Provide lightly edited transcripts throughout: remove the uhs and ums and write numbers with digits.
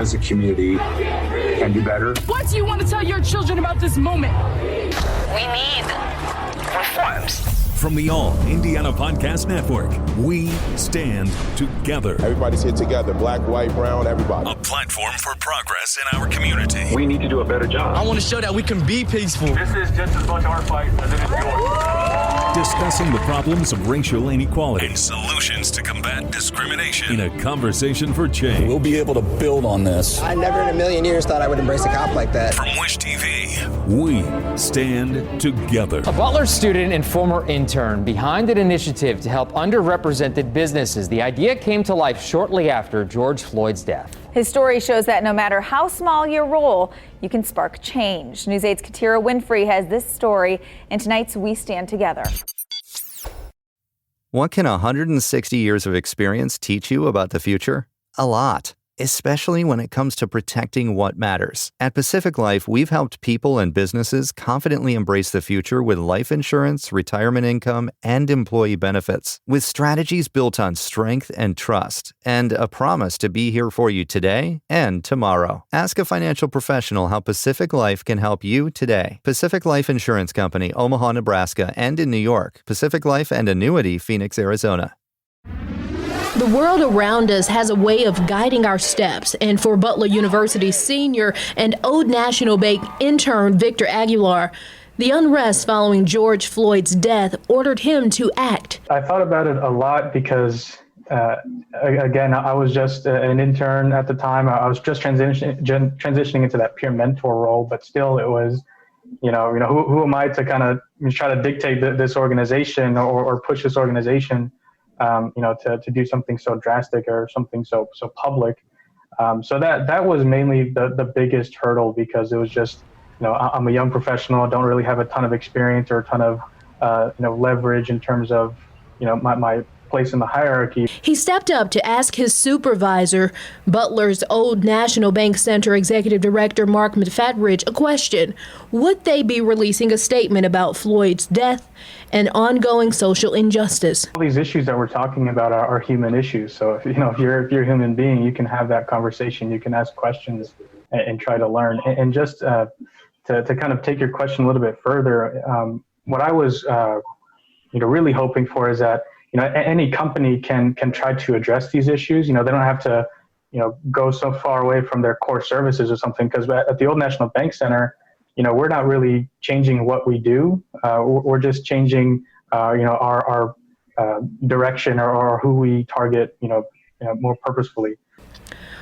as a community can do better. What do you want to tell your children about this moment? We need reforms. From the All Indiana Podcast Network, we stand together. Everybody's here together, black, white, brown, everybody. A platform for progress in our community. We need to do a better job. I want to show that we can be peaceful. This is just as much our fight as it is yours. Discussing the problems of racial inequality and solutions to combat discrimination in a conversation for change. We'll be able to build on this. I never in a million years thought I would embrace a cop like that. From Wish TV, we stand together. A Butler student and former intern behind an initiative to help underrepresented businesses. The idea came to life shortly after George Floyd's death. His story shows that no matter how small your role, you can spark change. News 8's Katira Winfrey has this story in tonight's We Stand Together. What can 160 years of experience teach you about the future? A lot, especially when it comes to protecting what matters. At Pacific Life, we've helped people and businesses confidently embrace the future with life insurance, retirement income, and employee benefits. With strategies built on strength and trust, and a promise to be here for you today and tomorrow. Ask a financial professional how Pacific Life can help you today. Pacific Life Insurance Company, Omaha, Nebraska, and in New York. Pacific Life and Annuity, Phoenix, Arizona. The world around us has a way of guiding our steps, and for Butler University senior and Old National Bank intern Victor Aguilar, the unrest following George Floyd's death ordered him to act. I thought about it a lot because, again, I was just an intern at the time. I was just transitioning into that peer mentor role, but still it was, who am I to kind of try to dictate this organization or push this organization to do something so drastic or something so public. So that was mainly the biggest hurdle, because it was just, I'm a young professional, don't really have a ton of experience or a ton of, leverage in terms of, my place in the hierarchy. He stepped up to ask his supervisor, Butler's Old National Bank Center Executive Director Mark McFadridge, a question. Would they be releasing a statement about Floyd's death and ongoing social injustice? All these issues that we're talking about are human issues. So if you're a human being, you can have that conversation, you can ask questions and try to learn. And just to kind of take your question a little bit further, what I was really hoping for is that any company can try to address these issues. They don't have to, go so far away from their core services or something. Because at the Old National Bank Center, we're not really changing what we do. We're just changing, our direction or who we target, more purposefully.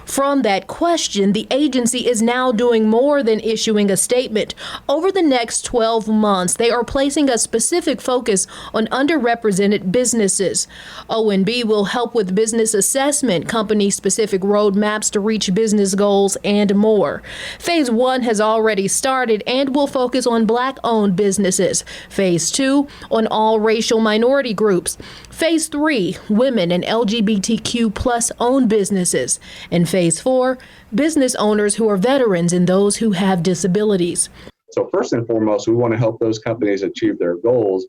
From that question, the agency is now doing more than issuing a statement. Over the next 12 months, they are placing a specific focus on underrepresented businesses. ONB will help with business assessment, company-specific roadmaps to reach business goals, and more. Phase 1 has already started and will focus on Black-owned businesses. Phase 2 on all racial minority groups. Phase 3, women and LGBTQ plus owned businesses. And Phase 4, business owners who are veterans and those who have disabilities. So first and foremost, we want to help those companies achieve their goals,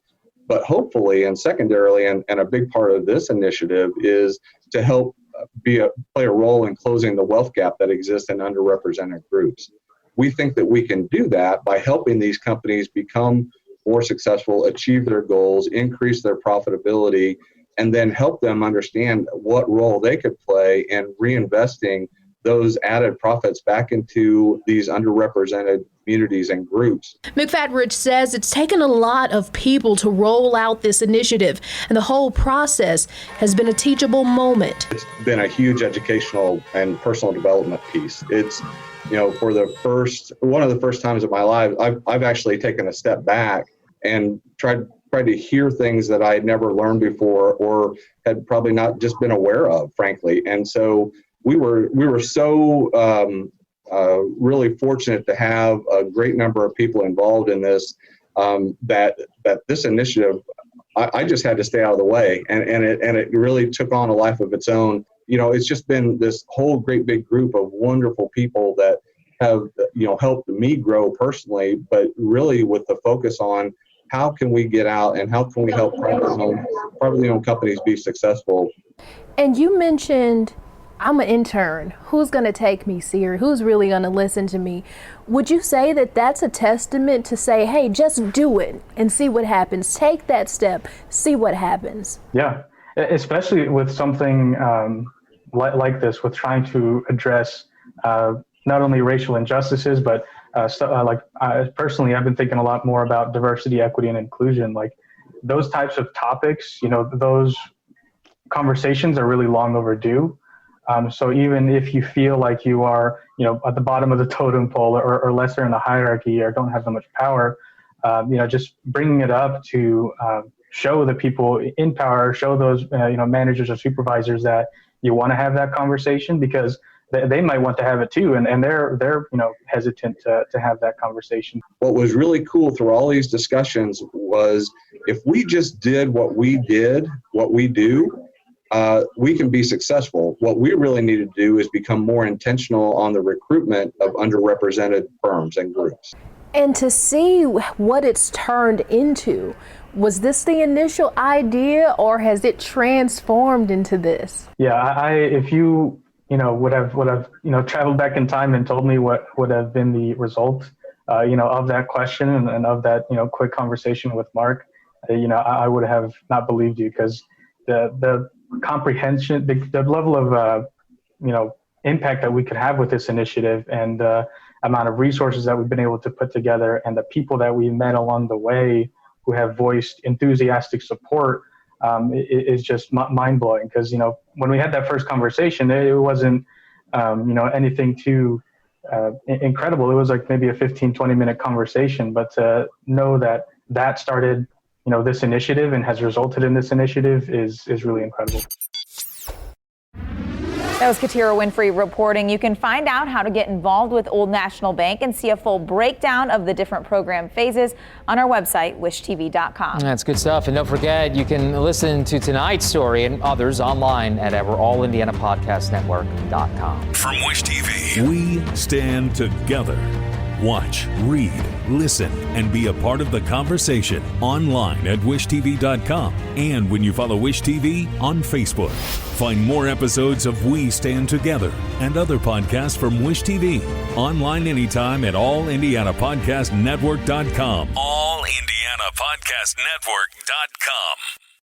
but hopefully and secondarily, and a big part of this initiative is to help play a role in closing the wealth gap that exists in underrepresented groups. We think that we can do that by helping these companies become more successful, achieve their goals, increase their profitability, and then help them understand what role they could play in reinvesting those added profits back into these underrepresented communities and groups. McFadridge says it's taken a lot of people to roll out this initiative, and the whole process has been a teachable moment. It's been a huge educational and personal development piece. It's, for one of the first times in my life, I've actually taken a step back and tried to hear things that I had never learned before or had probably not just been aware of, frankly. And so we were so really fortunate to have a great number of people involved in this, that this initiative, I just had to stay out of the way, and it really took on a life of its own. It's just been this whole great big group of wonderful people that have helped me grow personally, but really with the focus on how can we get out and how can we help privately owned companies be successful. And you mentioned I'm an intern. Who's going to take me serious? Who's really going to listen to me? Would you say that that's a testament to say, hey, just do it and see what happens? Take that step, see what happens. Yeah, especially with something like this, with trying to address not only racial injustices, but personally, I've been thinking a lot more about diversity, equity, and inclusion. Like those types of topics, those conversations are really long overdue. So even if you feel like you are, at the bottom of the totem pole or lesser in the hierarchy or don't have that much power, just bringing it up to show the people in power, show those, managers or supervisors that you want to have that conversation, because they might want to have it too, and they're hesitant to have that conversation. What was really cool through all these discussions was if we just did what we do, we can be successful. What we really need to do is become more intentional on the recruitment of underrepresented firms and groups. And to see what it's turned into, was this the initial idea or has it transformed into this? Yeah, if you would have traveled back in time and told me what would have been the result, of that question and of that, quick conversation with Mark, I would have not believed you, because the comprehension, the level of, impact that we could have with this initiative and the amount of resources that we've been able to put together and the people that we met along the way who have voiced enthusiastic support is just mind-blowing. Because, when we had that first conversation, it wasn't, anything too incredible. It was like maybe a 15, 20-minute conversation. But to know that started, this initiative and has resulted in this initiative is really incredible. That was Katira Winfrey reporting. You can find out how to get involved with Old National Bank and see a full breakdown of the different program phases on our website, wishtv.com. That's good stuff. And don't forget, you can listen to tonight's story and others online at our allindianapodcastnetwork.com. From Wish TV, we stand together. Watch, read, listen, and be a part of the conversation online at wishtv.com and when you follow Wish TV on Facebook. Find more episodes of We Stand Together and other podcasts from Wish TV online anytime at allindianapodcastnetwork.com. allindianapodcastnetwork.com.